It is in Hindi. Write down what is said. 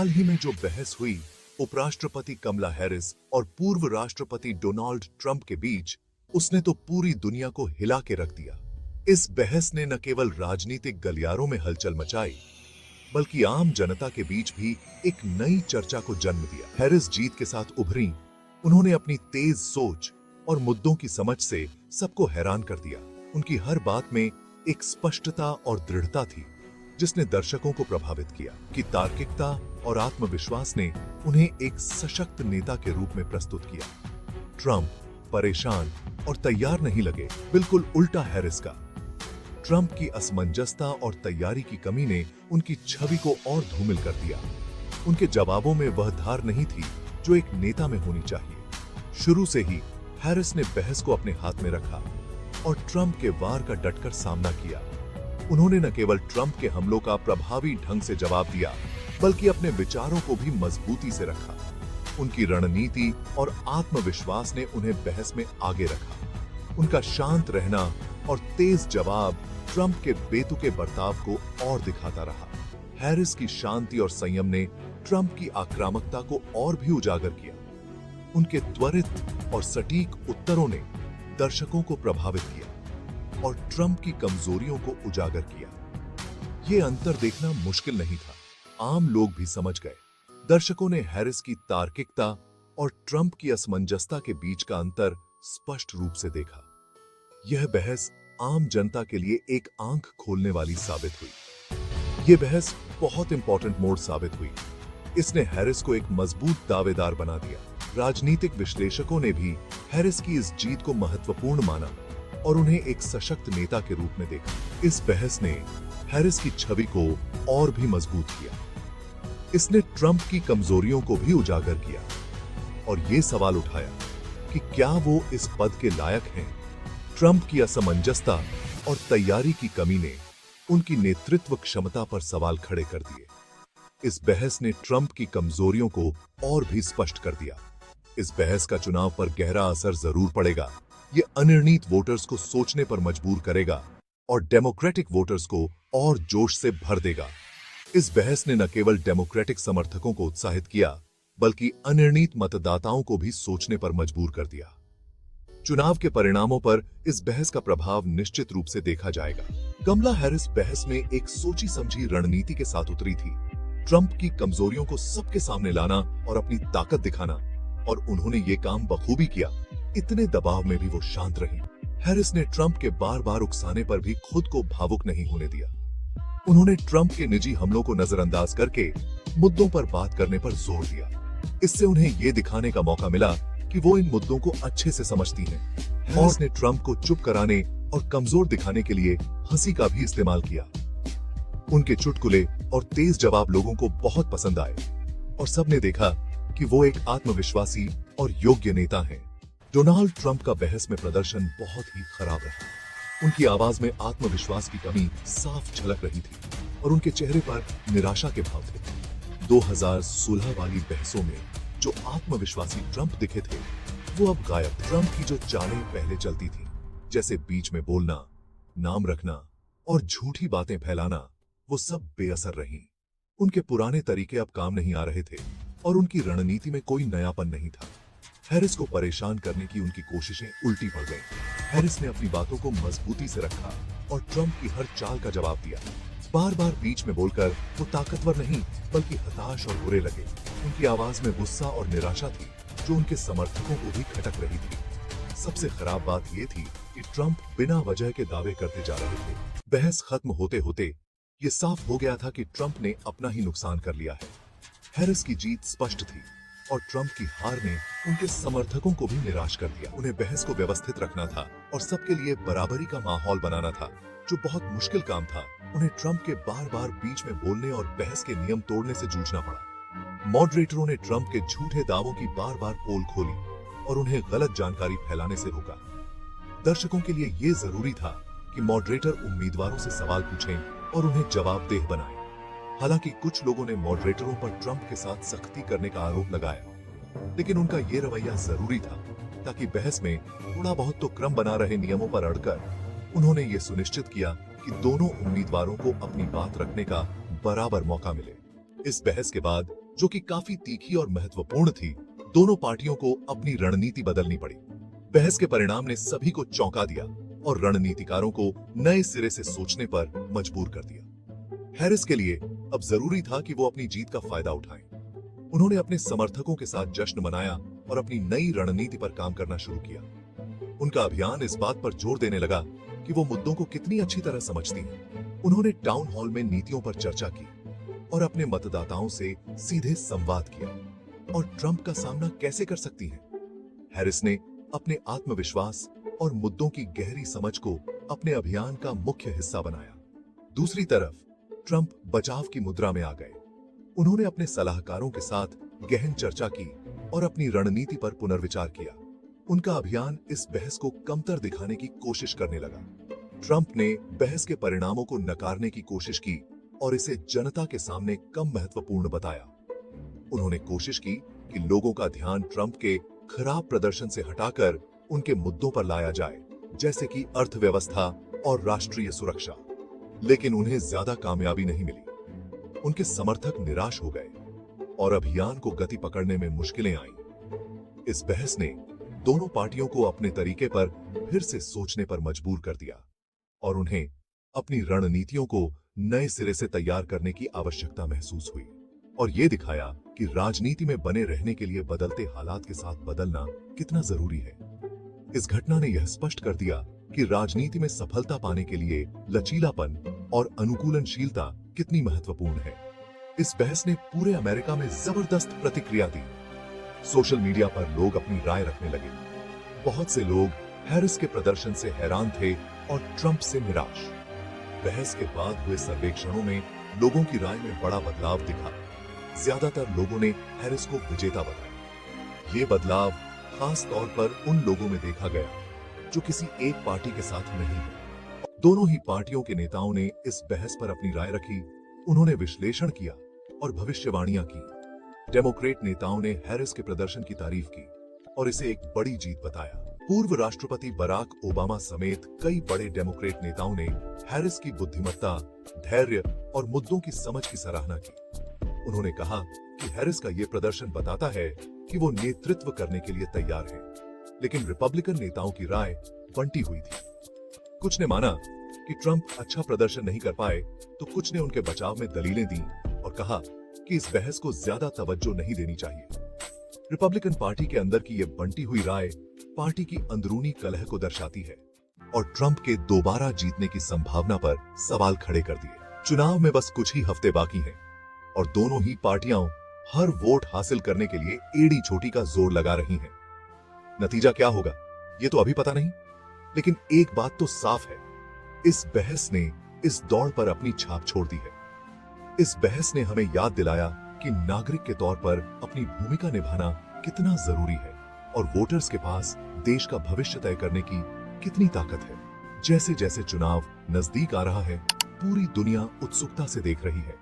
हाल ही में जो बहस हुई उपराष्ट्रपति कमला हैरिस और पूर्व राष्ट्रपति डोनाल्ड ट्रंप के बीच, उसने तो पूरी दुनिया को हिला के रख दिया। इस बहस ने न केवल राजनीतिक गलियारों में हलचल मचाई, बल्कि आम जनता के बीच भी एक नई चर्चा को जन्म दिया। हैरिस जीत के साथ उभरी। उन्होंने अपनी तेज सोच और मुद्दों की समझ से सबको हैरान कर दिया। उनकी हर बात में एक स्पष्टता और दृढ़ता थी, जिसने दर्शकों को प्रभावित किया। कि तार्किकता और आत्मविश्वास ने उन्हें एक सशक्त नेता के रूप में प्रस्तुत किया। ट्रंप परेशान और तैयार नहीं लगे, बिल्कुल उल्टा हैरिस का। ट्रंप की असमंजसता और तैयारी की कमी ने उनकी छवि को और धूमिल कर दिया। उनके जवाबों में वह धार नहीं थी जो एक नेता में होनी चाहिए। शुरू से ही हैरिस ने बहस को अपने हाथ में रखा और ट्रंप के वार का डटकर सामना किया। उन्होंने न केवल ट्रंप के हमलों का प्रभावी ढंग से जवाब दिया, बल्कि अपने विचारों को भी मजबूती से रखा। उनकी रणनीति और आत्मविश्वास ने उन्हें बहस में आगे रखा। उनका शांत रहना और तेज जवाब ट्रंप के बेतुके बर्ताव को और दिखाता रहा। हैरिस की शांति और संयम ने ट्रंप की आक्रामकता को और भी उजागर किया। उनके त्वरित और सटीक उत्तरों ने दर्शकों को प्रभावित किया और ट्रंप की कमजोरियों को उजागर किया। ये अंतर देखना मुश्किल नहीं था। आम लोग भी समझ गए। दर्शकों ने हैरिस की तार्किकता और ट्रंप की असमंजसता के बीच का अंतर स्पष्ट रूप से देखा। यह बहस आम जनता के लिए एक आंख खोलने वाली साबित हुई। यह बहस बहुत इंपॉर्टेंट मोड़ साबित हुई। इसने हैरिस को एक मजबूत दावेदार बना दिया। राजनीतिक विश्लेषकों ने भी हैरिस की इस जीत को महत्वपूर्ण माना और उन्हें एक सशक्त नेता के रूप में देखा। इस बहस ने हैरिस की छवि को और भी मजबूत किया। इसने ट्रंप की कमजोरियों को भी उजागर किया और ये सवाल उठाया कि क्या वो इस पद के लायक हैं। ट्रंप की असमंजसता और तैयारी की कमी ने उनकी नेतृत्व क्षमता पर सवाल खड़े कर दिए। इस बहस ने ट्रंप की कमजोरियों को और भी स्पष्ट कर दिया। इस बहस का चुनाव पर गहरा असर जरूर पड़ेगा। ये अनिर्णित वोटर्स को सोचने पर मजबूर करेगा और डेमोक्रेटिक वोटर्स को और जोश से भर देगा। इस बहस ने न केवल डेमोक्रेटिक समर्थकों को उत्साहित किया, बल्कि अनिर्णित मतदाताओं को भी सोचने पर मजबूर कर दिया। चुनाव के परिणामों पर इस बहस का प्रभाव निश्चित रूप से देखा जाएगा। कमला हैरिस बहस में एक सोची समझी रणनीति के साथ उतरी थी। ट्रंप की कमजोरियों को सबके सामने लाना और अपनी ताकत दिखाना, और उन्होंने ये काम बखूबी किया। इतने दबाव में भी वो शांत रही। हैरिस ने ट्रंप के बार बार उकसाने पर भी खुद को भावुक नहीं होने दिया। उन्होंने ट्रंप के निजी हमलों को नजरअंदाज करके मुद्दों पर बात करने पर जोर दिया। इससे उन्हें ये दिखाने का मौका मिला कि वो इन मुद्दों को अच्छे से समझती हैं। हैरिस ने ट्रंप को चुप कराने और कमजोर दिखाने के लिए हंसी का भी इस्तेमाल किया। उनके चुटकुले और तेज जवाब लोगों को बहुत पसंद आए और सबने देखा कि वो एक आत्मविश्वासी और योग्य नेता हैं। डोनाल्ड ट्रंप का बहस में प्रदर्शन बहुत ही खराब रहा। उनकी आवाज में आत्मविश्वास की कमी साफ झलक रही थी और उनके चेहरे पर निराशा के भाव थे। 2016 वाली बहसों में जो आत्मविश्वासी ट्रंप दिखे थे, वो अब गायब। ट्रंप की जो चालें पहले चलती थी, जैसे बीच में बोलना, नाम रखना और झूठी बातें फैलाना, वो सब बेअसर रहीं। उनके पुराने तरीके अब काम नहीं आ रहे थे और उनकी रणनीति में कोई नयापन नहीं था। हैरिस को परेशान करने की उनकी कोशिशें उल्टी पड़ गईं। हैरिस ने अपनी बातों को मजबूती से रखा और ट्रंप की हर चाल का जवाब दिया। बार बार बीच में बोलकर वो ताकतवर नहीं, बल्कि हताश और बुरे लगे। उनकी आवाज में गुस्सा और निराशा थी, जो उनके समर्थकों को भी खटक रही थी। सबसे खराब बात ये थी कि ट्रंप बिना वजह के दावे करते जा रहे थे। बहस खत्म होते होते ये साफ हो गया था कि ट्रंप ने अपना ही नुकसान कर लिया है। हैरिस की जीत स्पष्ट थी और ट्रंप की हार ने उनके समर्थकों को भी निराश कर दिया। उन्हें बहस को व्यवस्थित रखना था और सबके लिए बराबरी का माहौल बनाना था, जो बहुत मुश्किल काम था। उन्हें ट्रंप के बार बार बीच में बोलने और बहस के नियम तोड़ने से जूझना पड़ा। मॉडरेटरों ने ट्रंप के झूठे दावों की बार बार पोल खोली और उन्हें गलत जानकारी फैलाने से रोका। दर्शकों के लिए ये जरूरी था कि मॉडरेटर उम्मीदवारों से सवाल पूछें और उन्हें जवाबदेह बनाएं। हालांकि कुछ लोगों ने मॉडरेटरों पर ट्रंप के साथ सख्ती करने का आरोप लगाया, लेकिन उनका ये रवैया जरूरी था ताकि बहस में थोड़ा बहुत तो क्रम बना रहे नियमों पर अड़कर उन्होंने ये सुनिश्चित किया कि दोनों उम्मीदवारों को अपनी बात रखने का बराबर मौका मिले। इस बहस के बाद जो कि काफी तीखी और महत्वपूर्ण थी, दोनों पार्टियों को अपनी रणनीति बदलनी पड़ी। बहस के परिणाम ने सभी को चौंका दिया और रणनीतिकारों को नए सिरे से सोचने पर मजबूर कर दिया। हैरिस के लिए अब जरूरी था कि वो अपनी जीत का फायदा उठाएं। उन्होंने अपने समर्थकों के साथ जश्न मनाया और अपनी नई रणनीति पर काम करना शुरू किया। उनका अभियान इस बात पर जोर देने लगा कि वो मुद्दों को कितनी अच्छी तरह समझती हैं। उन्होंने टाउन हॉल में नीतियों पर चर्चा की और अपने मतदाताओं से सीधे संवाद किया और ट्रंप का सामना कैसे कर सकती हैं। हैरिस ने अपने आत्मविश्वास और मुद्दों की गहरी समझ को अपने अभियान का मुख्य हिस्सा बनाया। दूसरी तरफ ट्रंप बचाव की मुद्रा में आ गए। उन्होंने अपने सलाहकारों के साथ गहन चर्चा की और अपनी रणनीति पर पुनर्विचार किया। उनका अभियान इस बहस को कमतर दिखाने की कोशिश करने लगा। ट्रंप ने बहस के परिणामों को नकारने की कोशिश की और इसे जनता के सामने कम महत्वपूर्ण बताया। उन्होंने कोशिश की कि लोगों का ध्यान ट्रंप के खराब प्रदर्शन से हटाकर उनके मुद्दों पर लाया जाए, जैसे कि अर्थव्यवस्था और राष्ट्रीय सुरक्षा। लेकिन उन्हें ज्यादा कामयाबी नहीं मिली। उनके समर्थक निराश हो गए और अभियान को गति पकड़ने में मुश्किलें आईं। इस बहस ने दोनों पार्टियों को अपने तरीके पर फिर से सोचने पर मजबूर कर दिया और उन्हें अपनी रणनीतियों को नए सिरे से तैयार करने की आवश्यकता महसूस हुई और यह दिखाया कि राजनीति में बने रहने के लिए बदलते हालात के साथ बदलना कितना जरूरी है। इस घटना ने यह स्पष्ट कर दिया कि राजनीति में सफलता पाने के लिए लचीलापन और अनुकूलनशीलता कितनी महत्वपूर्ण है। इस बहस ने पूरे अमेरिका में जबरदस्त प्रतिक्रिया दी। सोशल मीडिया पर लोग अपनी राय रखने लगे। बहुत से लोग हैरिस के प्रदर्शन से हैरान थे और ट्रंप से निराश। बहस के बाद हुए सर्वेक्षणों में लोगों की राय में बड़ा बदलाव दिखा। ज्यादातर लोगों ने हैरिस को विजेता बताया। ये बदलाव खास तौर पर उन लोगों में देखा गया जो किसी एक पार्टी के साथ नहीं है। दोनों ही पार्टियों के नेताओं ने इस बहस पर अपनी राय रखी। उन्होंने विश्लेषण किया और भविष्यवाणियां की। डेमोक्रेट नेताओं ने हैरिस के प्रदर्शन की तारीफ की और इसे एक बड़ी जीत बताया। पूर्व राष्ट्रपति बराक ओबामा समेत कई बड़े डेमोक्रेट नेताओं ने हैरिस की बुद्धिमत्ता, धैर्य और मुद्दों की समझ की सराहना की। उन्होंने कहा कि हैरिस का ये प्रदर्शन बताता है कि वो नेतृत्व करने के लिए तैयार है। लेकिन रिपब्लिकन नेताओं की राय बंटी हुई थी। कुछ ने माना कि ट्रंप अच्छा प्रदर्शन नहीं कर पाए, तो कुछ ने उनके बचाव में दलीलें दी और कहा कि इस बहस को ज्यादा तवज्जो नहीं देनी चाहिए। रिपब्लिकन पार्टी के अंदर की यह बंटी हुई राय पार्टी की अंदरूनी कलह को दर्शाती है और ट्रंप के दोबारा जीतने की संभावना पर सवाल खड़े कर दिए। चुनाव में बस कुछ ही हफ्ते बाकी हैं और दोनों ही पार्टियां हर वोट हासिल करने के लिए एड़ी चोटी का जोर लगा रही हैं। नतीजा क्या होगा ये तो अभी पता नहीं, लेकिन एक बात तो साफ है, इस बहस ने इस दौड़ पर अपनी छाप छोड़ दी है। इस बहस ने हमें याद दिलाया कि नागरिक के तौर पर अपनी भूमिका निभाना कितना जरूरी है और वोटर्स के पास देश का भविष्य तय करने की कितनी ताकत है। जैसे जैसे चुनाव नजदीक आ रहा है, पूरी दुनिया उत्सुकता से देख रही है